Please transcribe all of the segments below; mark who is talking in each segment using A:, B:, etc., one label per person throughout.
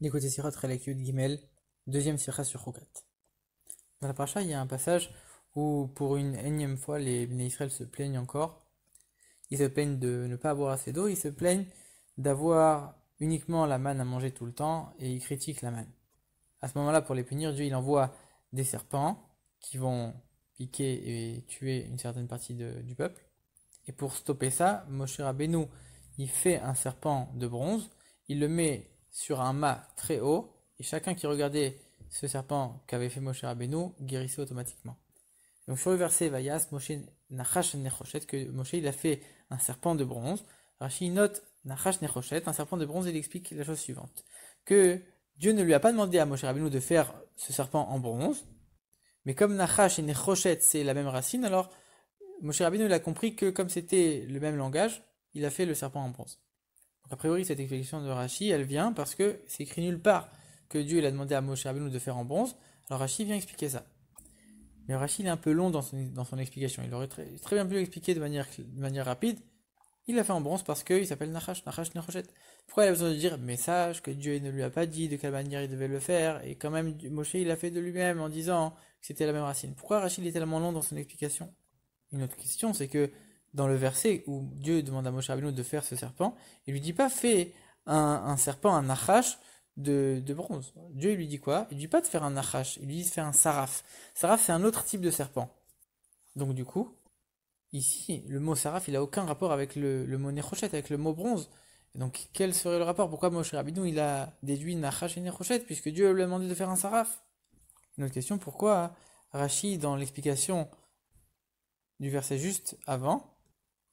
A: D'écouter Sirat Chelek Yud Gimel, deuxième Sira sur Chukat. Dans la paracha, il y a un passage où, pour une énième fois, les Bnei Israël se plaignent encore. Ils se plaignent de ne pas avoir assez d'eau, ils se plaignent d'avoir uniquement la manne à manger tout le temps, et ils critiquent la manne. À ce moment-là, pour les punir, Dieu il envoie des serpents qui vont piquer et tuer une certaine partie du peuple. Et pour stopper ça, Moshe Rabbeinu, il fait un serpent de bronze, il le met sur un mât très haut, et chacun qui regardait ce serpent qu'avait fait Moshe Rabbeinu guérissait automatiquement. Donc sur le verset Vayas, Moshe Nachash Nechoshet, que Moshe il a fait un serpent de bronze. Rashi note Nachash Nechoshet, un serpent de bronze, il explique la chose suivante, que Dieu ne lui a pas demandé à Moshe Rabbeinu de faire ce serpent en bronze, mais comme Nachash et Nechoshet c'est la même racine, alors Moshe Rabbeinu il a compris que comme c'était le même langage, il a fait le serpent en bronze. Donc a priori cette explication de Rashi, elle vient parce que c'est écrit nulle part que Dieu il a demandé à Moshe Rabbeinu de faire en bronze. Alors Rashi vient expliquer ça. Mais Rashi il est un peu long dans son explication. Il aurait très bien pu l'expliquer de manière rapide. Il l'a fait en bronze parce qu'il s'appelle Nachash Nechoshet. Pourquoi il a besoin de dire mais sache que Dieu ne lui a pas dit de quelle manière il devait le faire, et quand même Moshe il l'a fait de lui-même en disant que c'était la même racine. Pourquoi Rashi il est tellement long dans son explication? Une autre question, c'est que dans le verset où Dieu demande à Moshe Rabbeinu de faire ce serpent, il lui dit pas fais un serpent, un nachash de bronze. Dieu il lui dit quoi? Il lui dit pas de faire un nachash, il lui dit de faire un saraf. Saraf c'est un autre type de serpent. Donc du coup, ici, le mot saraf il a aucun rapport avec le mot nechoshet, avec le mot bronze. Et donc quel serait le rapport? Pourquoi Moshe Rabbeinu il a déduit nachash et nechoshet puisque Dieu lui a demandé de faire un saraf? Une autre question, pourquoi Rashi dans l'explication du verset juste avant,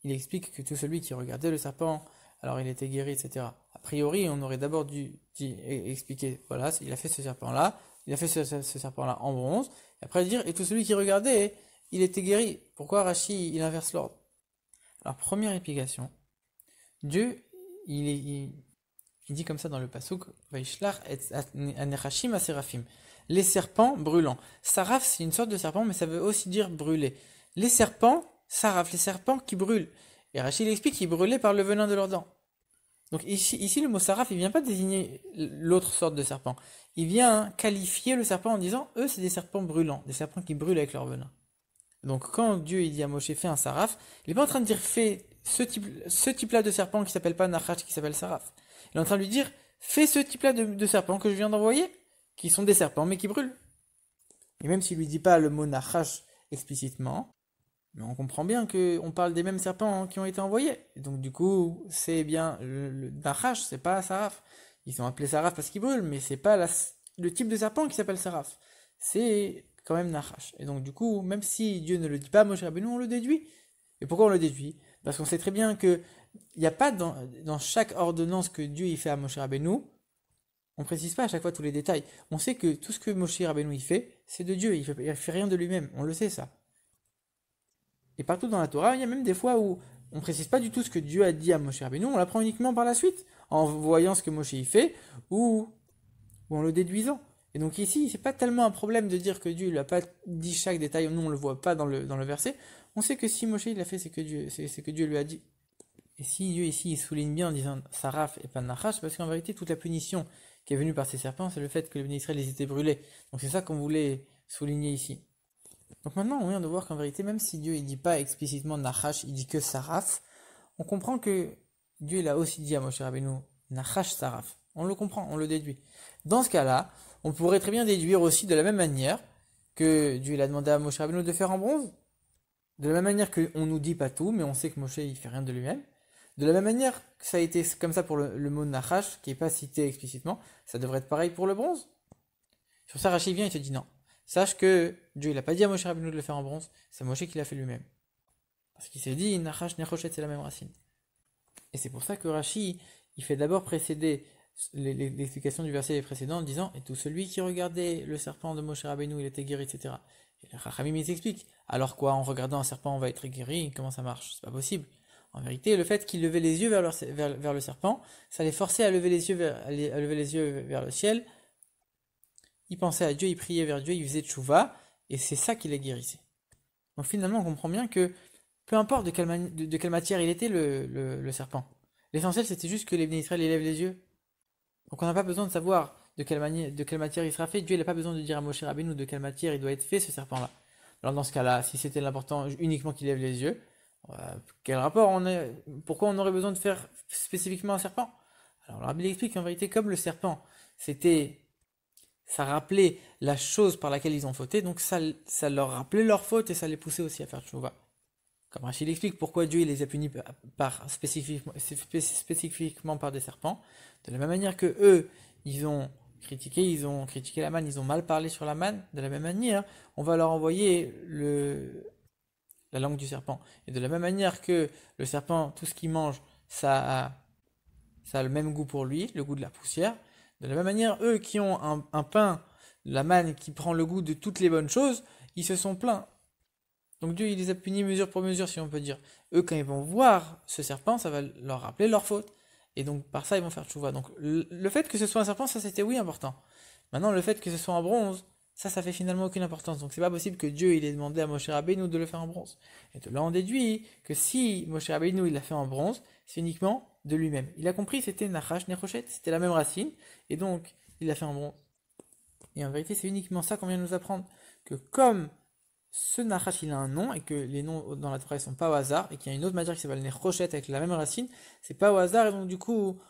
A: il explique que tout celui qui regardait le serpent, alors il était guéri, etc. A priori, on aurait d'abord dû expliquer, voilà, il a fait ce serpent-là, il a fait ce serpent-là en bronze, et après dire, et tout celui qui regardait, il était guéri. Pourquoi Rashi, il inverse l'ordre? Alors, première explication, Dieu, il dit comme ça dans le pasuk, Vaishlach et anechashim aserafim. Les serpents brûlants. Saraf, c'est une sorte de serpent, mais ça veut aussi dire brûler. Les serpents, saraf, les serpents qui brûlent. Et Rachid explique qu'ils brûlaient par le venin de leurs dents. Donc ici, le mot saraf, il vient pas désigner l'autre sorte de serpent. Il vient qualifier le serpent en disant, eux, c'est des serpents brûlants, des serpents qui brûlent avec leur venin. Donc quand Dieu il dit à Moshe, fais un saraf, il n'est pas en train de dire, fais ce type-là de serpent qui s'appelle pas Nachash, qui s'appelle saraf. Il est en train de lui dire, fais ce type-là de serpent que je viens d'envoyer, qui sont des serpents mais qui brûlent. Et même s'il lui dit pas le mot Nachash explicitement, mais on comprend bien qu'on parle des mêmes serpents qui ont été envoyés. Et donc du coup, c'est bien le Nachash, c'est pas Saraf. Ils sont appelés Saraf parce qu'ils brûlent, mais c'est pas le type de serpent qui s'appelle Saraf. C'est quand même Nachash. Et donc du coup, même si Dieu ne le dit pas à Moshe Rabbeinu, on le déduit. Et pourquoi on le déduit? Parce qu'on sait très bien que il n'y a pas dans chaque ordonnance que Dieu il fait à Moshe Rabbeinu, on précise pas à chaque fois tous les détails. On sait que tout ce que Moshe Rabbeinu il fait, c'est de Dieu. Il fait rien de lui-même. On le sait ça. Et partout dans la Torah, il y a même des fois où on précise pas du tout ce que Dieu a dit à Moshe Rabbeinu, on l'apprend uniquement par la suite, en voyant ce que Moshe y fait, ou en le déduisant. Et donc ici, c'est pas tellement un problème de dire que Dieu lui a pas dit chaque détail, nous on le voit pas dans le verset. On sait que si Moshe il l'a fait, c'est que Dieu lui a dit. Et si Dieu ici il souligne bien en disant Saraf et pas Nachash, parce qu'en vérité toute la punition qui est venue par ces serpents, c'est le fait que les bénis Israël les étaient brûlés. Donc c'est ça qu'on voulait souligner ici. Donc maintenant on vient de voir qu'en vérité, même si Dieu il dit pas explicitement Nachash, il dit que Saraf, on comprend que Dieu il a aussi dit à Moshe Rabbeinu Nachash Saraf. On le comprend, on le déduit. Dans ce cas-là, on pourrait très bien déduire aussi de la même manière que Dieu il a demandé à Moshe Rabbeinu de faire en bronze. De la même manière qu'on nous dit pas tout, mais on sait que Moshe il fait rien de lui-même. De la même manière que ça a été comme ça pour le mot Nachash, qui n'est pas cité explicitement, ça devrait être pareil pour le bronze. Sur ça, Rachid vient et te dit non. Sache que Dieu il a pas dit à Moshe Rabbeinu de le faire en bronze, c'est Moshe qui l'a fait lui-même. Parce qu'il s'est dit Nachash, Nechoshet, c'est la même racine. Et c'est pour ça que Rashi, il fait d'abord précéder l'explication du verset précédent en disant et tout celui qui regardait le serpent de Moshe Rabbeinu, il était guéri, etc. Et le Chachamim, il s'explique. Alors quoi, en regardant un serpent, on va être guéri? Comment ça marche? C'est pas possible. En vérité, le fait qu'ils levaient les yeux vers le serpent, ça les forçait à lever les yeux vers le ciel. Ils pensaient à Dieu, ils priaient vers Dieu, ils faisaient tchouva, et c'est ça qui les guérissait. Donc finalement, on comprend bien que peu importe de quelle matière il était le serpent. L'essentiel, c'était juste que les Bnei Israël élèvent les yeux. Donc on n'a pas besoin de savoir de quelle matière il sera fait. Dieu, il n'a pas besoin de dire à Moshe Rabbeinu de quelle matière il doit être fait, ce serpent-là. Alors dans ce cas-là, si c'était l'important uniquement qu'il lève les yeux, euh, quel rapport pourquoi on aurait besoin de faire spécifiquement un serpent? Alors le Rabbi il explique qu'en vérité, comme le serpent, c'était, ça rappelait la chose par laquelle ils ont fauté, donc ça leur rappelait leur faute et ça les poussait aussi à faire tchouva. Comme Rachid explique pourquoi Dieu il les a punis spécifiquement par des serpents, de la même manière que eux, ils ont critiqué la manne, ils ont mal parlé sur la manne, de la même manière, on va leur envoyer la langue du serpent. Et de la même manière que le serpent, tout ce qu'il mange, ça a le même goût pour lui, le goût de la poussière. De la même manière, eux qui ont un pain, la manne qui prend le goût de toutes les bonnes choses, ils se sont plaints. Donc Dieu, il les a punis mesure pour mesure, si on peut dire. Eux, quand ils vont voir ce serpent, ça va leur rappeler leur faute. Et donc, par ça, ils vont faire tchouva. Donc, le fait que ce soit un serpent, ça, c'était oui important. Maintenant, le fait que ce soit en bronze, ça fait finalement aucune importance. Donc, c'est pas possible que Dieu, il ait demandé à Moshe Rabbeinu de le faire en bronze. Et de là, on déduit que si Moshe Rabbeinu, il l'a fait en bronze, c'est uniquement de lui-même. Il a compris, c'était Nachash, Nechoshet, c'était la même racine. Et donc, il l'a fait en bronze. Et en vérité, c'est uniquement ça qu'on vient de nous apprendre. Que comme ce Nachash il a un nom et que les noms dans la Torah ils sont pas au hasard et qu'il y a une autre matière qui s'appelle Nechoshet avec la même racine, c'est pas au hasard et donc du coup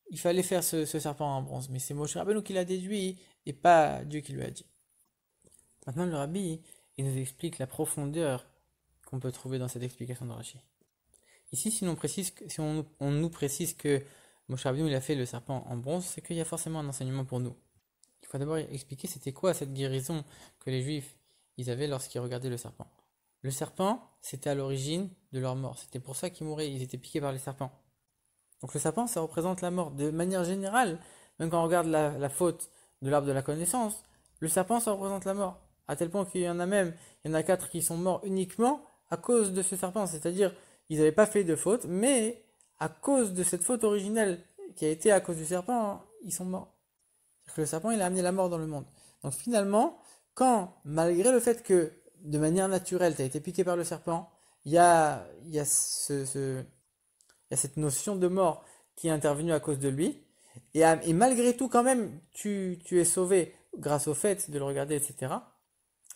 A: il fallait faire ce serpent en bronze. Mais c'est Moshe Rabbeinu qui l'a déduit et pas Dieu qui lui a dit. Maintenant le Rabbi il nous explique la profondeur qu'on peut trouver dans cette explication de Rashi. Ici si on nous précise que Moshe Rabbeinu il a fait le serpent en bronze, c'est qu'il y a forcément un enseignement pour nous. Il faut d'abord expliquer c'était quoi cette guérison que les Juifs ils avaient lorsqu'ils regardaient le serpent. Le serpent, c'était à l'origine de leur mort. C'était pour ça qu'ils mouraient, ils étaient piqués par les serpents. Donc le serpent, ça représente la mort. De manière générale, même quand on regarde la faute de l'arbre de la connaissance, le serpent, ça représente la mort. À tel point qu'il y en a même, il y en a 4 qui sont morts uniquement à cause de ce serpent. C'est-à-dire, ils n'avaient pas fait de faute, mais à cause de cette faute originelle qui a été à cause du serpent, ils sont morts. Le serpent, il a amené la mort dans le monde. Donc finalement, quand, malgré le fait que, de manière naturelle, tu as été piqué par le serpent, il y a cette notion de mort qui est intervenue à cause de lui, et malgré tout, quand même, tu es sauvé grâce au fait de le regarder, etc.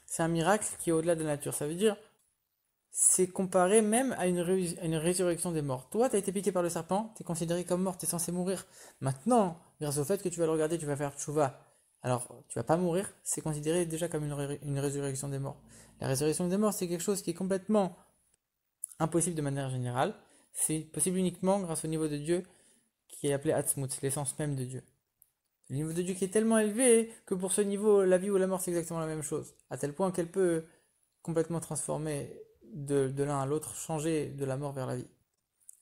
A: C'est un miracle qui est au-delà de la nature. Ça veut dire, c'est comparé même à une résurrection des morts. Toi, tu as été piqué par le serpent, tu es considéré comme mort, tu es censé mourir. Maintenant, grâce au fait que tu vas le regarder, tu vas faire tchouva. Alors, tu vas pas mourir, c'est considéré déjà comme une résurrection des morts. La résurrection des morts, c'est quelque chose qui est complètement impossible de manière générale. C'est possible uniquement grâce au niveau de Dieu qui est appelé Atzmut, l'essence même de Dieu. Le niveau de Dieu qui est tellement élevé que pour ce niveau, la vie ou la mort, c'est exactement la même chose. À tel point qu'elle peut complètement transformer de l'un à l'autre, changer de la mort vers la vie.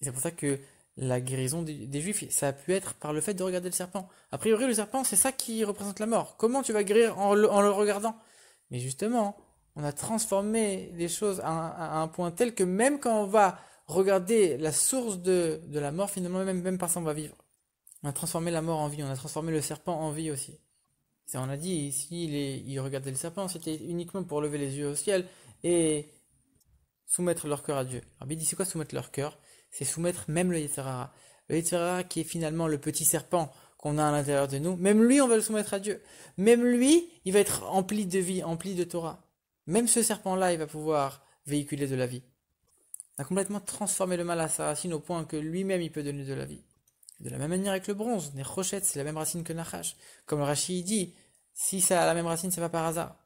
A: Et c'est pour ça que la guérison des Juifs, ça a pu être par le fait de regarder le serpent. A priori, le serpent, c'est ça qui représente la mort. Comment tu vas guérir en le regardant? Mais justement, on a transformé les choses à un point tel que même quand on va regarder la source de la mort, finalement, même par ça, on va vivre. On a transformé la mort en vie, on a transformé le serpent en vie aussi. On a dit, s'ils regardaient le serpent, c'était uniquement pour lever les yeux au ciel et soumettre leur cœur à Dieu. Alors, il dit, c'est quoi soumettre leur cœur? C'est soumettre même le Yetzer Hara. Le Yetzer Hara qui est finalement le petit serpent qu'on a à l'intérieur de nous, même lui, on va le soumettre à Dieu. Même lui, il va être empli de vie, empli de Torah. Même ce serpent-là, il va pouvoir véhiculer de la vie. On a complètement transformé le mal à sa racine au point que lui-même, il peut donner de la vie. De la même manière avec le bronze, Nechoshet, c'est la même racine que Nachash. Comme le Rashi dit, si ça a la même racine, c'est pas par hasard.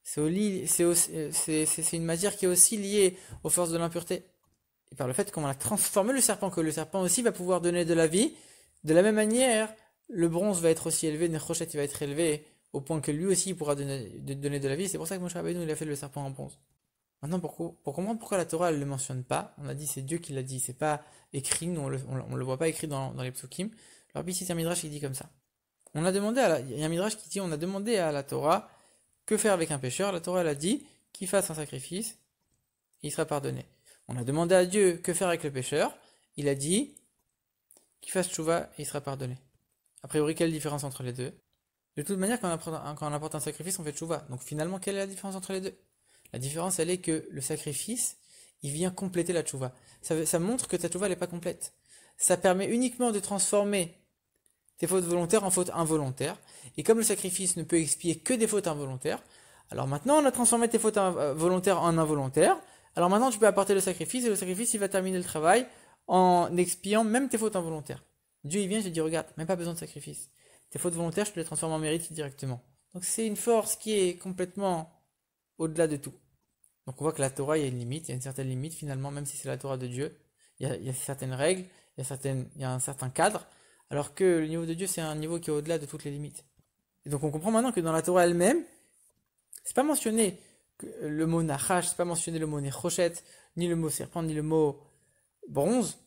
A: C'est une matière qui est aussi liée aux forces de l'impureté. Et par le fait qu'on a transformé le serpent, que le serpent aussi va pouvoir donner de la vie, de la même manière, le bronze va être aussi élevé, Nechoshet va être élevé, au point que lui aussi pourra donner de la vie. C'est pour ça que Moshe Rabbeinu il a fait le serpent en bronze. Maintenant, pour comprendre pourquoi la Torah ne le mentionne pas, on a dit c'est Dieu qui l'a dit, c'est pas écrit, nous on le voit pas écrit dans les psukim. Alors ici c'est un midrash qui dit comme ça. Il y a un midrash qui dit on a demandé à la Torah que faire avec un pécheur. La Torah elle a dit qu'il fasse un sacrifice, et il sera pardonné. On a demandé à Dieu que faire avec le pécheur. Il a dit qu'il fasse tchouva et il sera pardonné. A priori, quelle différence entre les deux? De toute manière, quand on apporte un sacrifice, on fait tchouva. Donc finalement, quelle est la différence entre les deux? La différence, elle est que le sacrifice, il vient compléter la tchouva. Ça montre que ta tchouva n'est pas complète. Ça permet uniquement de transformer tes fautes volontaires en fautes involontaires. Et comme le sacrifice ne peut expier que des fautes involontaires, alors maintenant on a transformé tes fautes volontaires en involontaires. Alors maintenant tu peux apporter le sacrifice et le sacrifice il va terminer le travail en expiant même tes fautes involontaires. Dieu il vient et te dit regarde, même pas besoin de sacrifice. Tes fautes volontaires je te les transforme en mérite directement. Donc c'est une force qui est complètement au-delà de tout. Donc on voit que la Torah il y a une limite, il y a une certaine limite finalement, même si c'est la Torah de Dieu. Il y a certaines règles, il y a un certain cadre, alors que le niveau de Dieu c'est un niveau qui est au-delà de toutes les limites. Et donc on comprend maintenant que dans la Torah elle-même, c'est pas mentionné le mot nachash, c'est pas mentionné le mot nechoshet, ni le mot serpent, ni le mot bronze,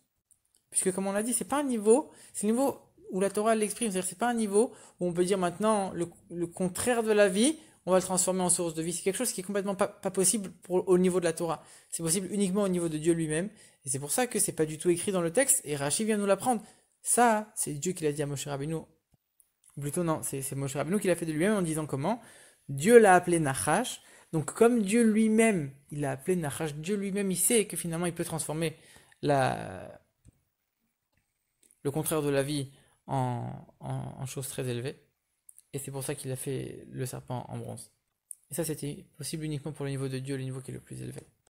A: puisque comme on l'a dit, c'est pas un niveau, c'est le niveau où la Torah l'exprime, c'est-à-dire c'est pas un niveau où on peut dire maintenant le contraire de la vie, on va le transformer en source de vie. C'est quelque chose qui est complètement pas possible au niveau de la Torah. C'est possible uniquement au niveau de Dieu lui-même. Et c'est pour ça que c'est pas du tout écrit dans le texte, et Rashi vient nous l'apprendre. Ça, c'est Dieu qui l'a dit à Moshe Rabbeinu. Plutôt non, c'est Moshe Rabbeinu qui l'a fait de lui-même en disant comment Dieu l'a appelé Nachash. Donc comme Dieu lui-même, il l'a appelé Nachash, Dieu lui-même, il sait que finalement il peut transformer le contraire de la vie en choses très élevées. Et c'est pour ça qu'il a fait le serpent en bronze. Et ça, c'était possible uniquement pour le niveau de Dieu, le niveau qui est le plus élevé.